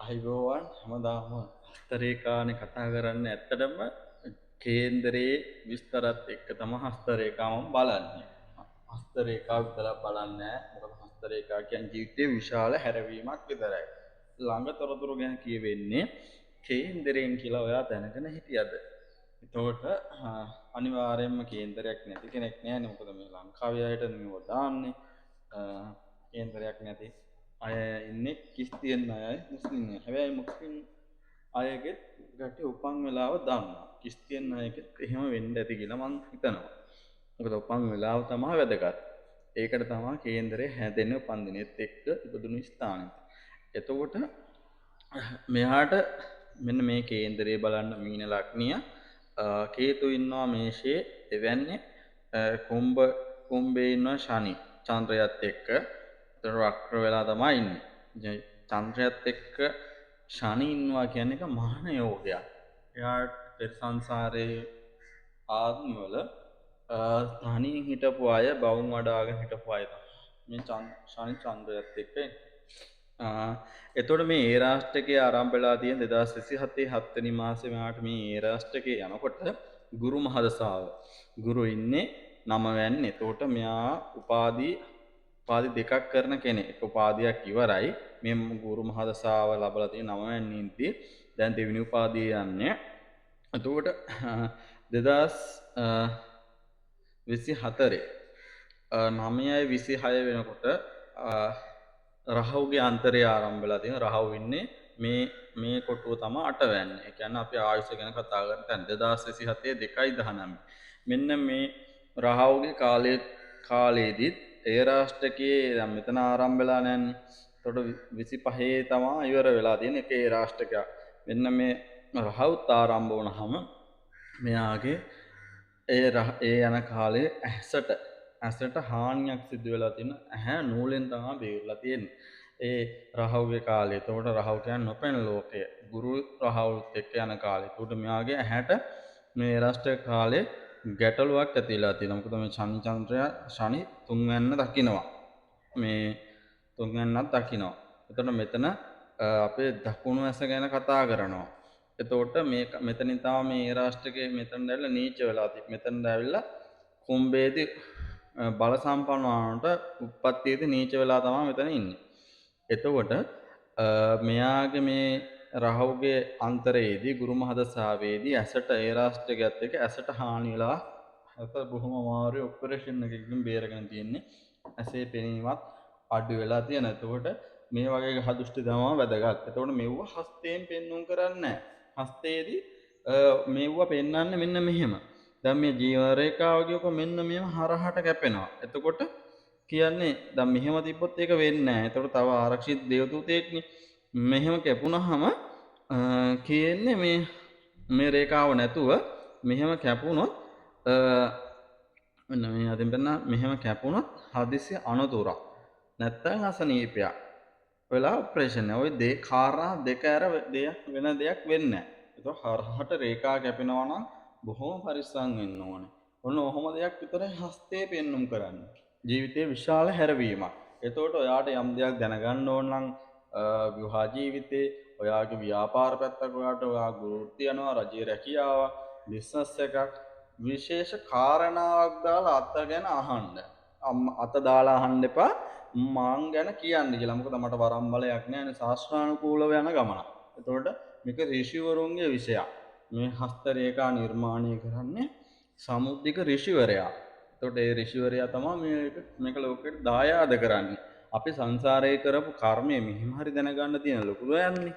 අයිබෝවන් හැමදාම හස්තරේකානේ කතා කරන්න ඇත්තටම කේන්දරයේ විස්තරත් එක්ක තමයි හස්තරේකාවම බලන්නේ. හස්තරේකාව විතරක් බලන්නේ නැහැ. මොකද හස්තරේකා කියන්නේ ජීවිතයේ විශාල හැරවීමක් විතරයි. ළඟ තොරතුරු ගැන කියවෙන්නේ කේන්දරයෙන් කියලා ඔයා දැනගෙන හිටියද? එතකොට අනිවාර්යයෙන්ම කේන්දරයක් නැති කෙනෙක් නෑනේ. මොකද මේ ලංකාවේ අයට මේව දාන්නේ. කේන්දරයක් නැති අය ඉන්නේ ක්‍රිස්තියන් අයයි මුස්ලිම් අය. හැබැයි මුස්ලිම් අයගෙත් ගැටි උපන් වෙලාව දන්නවා. ක්‍රිස්තියන් අයගෙත් එහෙම වෙන්න ඇති කියලා මං හිතනවා. මොකද උපන් වෙලාව තමයි වැදගත්. ඒකට තමයි කේන්දරේ හැදෙන්නේ උපන් දිනෙත් එක්ක ඉපදුණු ස්ථානෙ. එතකොට මෙහාට මෙන්න මේ කේන්දරේ බලන්න මීන ලග්නිය කේතු ඉන්නවා මේෂයේ එවැන්නේ කුම්භේ ඉන්නවා ශනි චන්ද්‍රයත් එක්ක වක්‍ර වෙලා තමයි ඉන්නේ. චන්ද්‍රයත් එක්ක ශනි ඉන්නවා කියන්නේ එක මහාන යෝගයක්. එයාට පෙර සංසාරේ ආත්මවල තනියෙන් හිටපු අය බවුන් වඩාගෙන හිටපු අය තමයි මේ ශනි චන්ද්‍රයත් එක්ක. එතකොට මේ ඒ රාෂ්ටකයේ ආරම්භ වෙලා තියෙන 2027 7 වෙනි මාසේ මෙහාට මේ ඒ රාෂ්ටකයේ යනකොට ගුරු මහදසාව. ගුරු ඉන්නේ 9 වැන්නේ. එතකොට මෙයා උපාධි දෙකක් කරන කෙනෙක්. එක උපාධියක් ඉවරයි. මේ ගුරු මහදසාව ලැබලා තියෙන 9 වැනි ඉඳි දැන් දෙවෙනි උපාධිය යන්නේ. එතකොට 2024 9/26 වෙනකොට රහවුගේ අන්තරය ආරම්භ වෙලා තියෙනවා. රහවු ඉන්නේ මේ කොටුව තමයි 8 වැන්නේ. ඒ කියන්නේ අපි ආයුෂ ගැන කතා කරන තැන 2027 2/19. මෙන්න මේ රහවුගේ කාලයේදීත් ඒ රාෂ්ටකයේ දැන් මෙතන ආරම්භ වෙලා නැන්නේ. එතකොට 25 තමයි ඉවර වෙලා තියෙන එක ඒ රාෂ්ටකයක්. මෙන්න මේ රහවුත් ආරම්භ වුණාම මෙයාගේ ඒ යන කාලේ ඇසට හානියක් සිදු වෙලා තියෙන ඇහැ නූලෙන් තමයි බේරලා තියෙන්නේ. ඒ රහවුගේ කාලේ. එතකොට රහවු කියන්නේ නොපෙනෙන ලෝකය. ගුරු රහවුත් එක්ක යන කාලේ. එතකොට මෙයාගේ ඇහැට මේ රාෂ්ටක කාලේ ගැටලුවක් ඇතිලා තියෙනවා. මොකද මේ ශනි තුන්වැන්න දකින්නවා. මේ තුන්වැන්නක් දකින්නවා. එතකොට මෙතන අපේ දකුණු ඇස ගැන කතා කරනවා. එතකොට මෙතනින් තමයි මේ රාෂ්ටකයේ මෙතන දැවිලා නීච වෙලා තියෙන්නේ. මෙතන දැවිලා කුම්භයේදී බල සම්පන්න වුණාට උප්පත්තියේදී නීච වෙලා තමයි මෙතන ඉන්නේ. එතකොට මෙයාගේ මේ රහවුගේ අන්තරයේදී ගුරු මහදසාවේදී ඇසට ඒ රාෂ්ටකයත් එක්ක ඇසට හානි වෙලා ඇස බොහොම අමාරුයි ඔපරේෂන් එකකින් බේරගෙන තියෙන්නේ. ඇසේ පෙනීමත් අඩු වෙලා තියෙන. එතකොට මේ වගේ ගහදුෂ්ටි තමයි වැදගත්. එතකොට මෙව්ව හස්තයෙන් පෙන්눔 කරන්නේ නැහැ. හස්තයේදී මෙව්ව පෙන්වන්නේ මෙන්න මෙහෙම. දැන් මේ ජීවන රේඛාව කියවක මෙන්න මෙහෙම හරහට කැපෙනවා. එතකොට කියන්නේ දැන් මෙහෙම තිබ්බොත් ඒක වෙන්නේ නැහැ. එතකොට තව ආරක්ෂිත දේවදූතයෙක්නේ. මෙහෙම කැපුණාම කියන්නේ මේ රේඛාව නැතුව මෙහෙම කැපුණොත් මෙන්න මේ අදින් බන්න මෙහෙම කැපුණොත් හදිසි අනතුරක්. නැත්තම් අසනීපයක්. වෙලා ඔපරේෂන් එක. ওই කාරණා දෙක ඇර වෙන දෙයක් වෙන්නේ නැහැ. ඒක හරහට රේඛා කැපෙනවා නම් බොහොම පරිස්සම් වෙන්න ඕනේ. ඔන්න ඔහොම දෙයක් විතරයි හස්තේ පෙන්눔 කරන්නේ. ජීවිතේ විශාල හැරවීමක්. එතකොට ඔයාට යම් දෙයක් දැනගන්න ඕන නම් විවාහ ජීවිතේ, ඔයාගේ ව්‍යාපාර පැත්තක ඔයාට ඔයාගේ වෘත්ති යනවා, රජයේ රැකියාව, බිස්නස් එකක් විශේෂ කාරණාවක් දාලා අත ගැන අහන්න. අත දාලා අහන්න එපා මාන් ගැන කියන්න කියලා. මොකද මට වරම් බලයක් නැහැ නේ ශාස්ත්‍රානුකූලව යන ගමනක්. එතකොට මේක ඍෂිවරුන්ගේ විෂයක්. මේ හස්ත රේඛා නිර්මාණය කරන්නේ සමුද්දික ඍෂිවරයා. එතකොට ඒ ඍෂිවරයා තමයි මේක ලෝකෙට දායාද කරන්නේ. අපි සංසාරේ කරපු කර්මය මෙහිම හරි දැනගන්න තියෙන ලොකු දෙයක්නේ.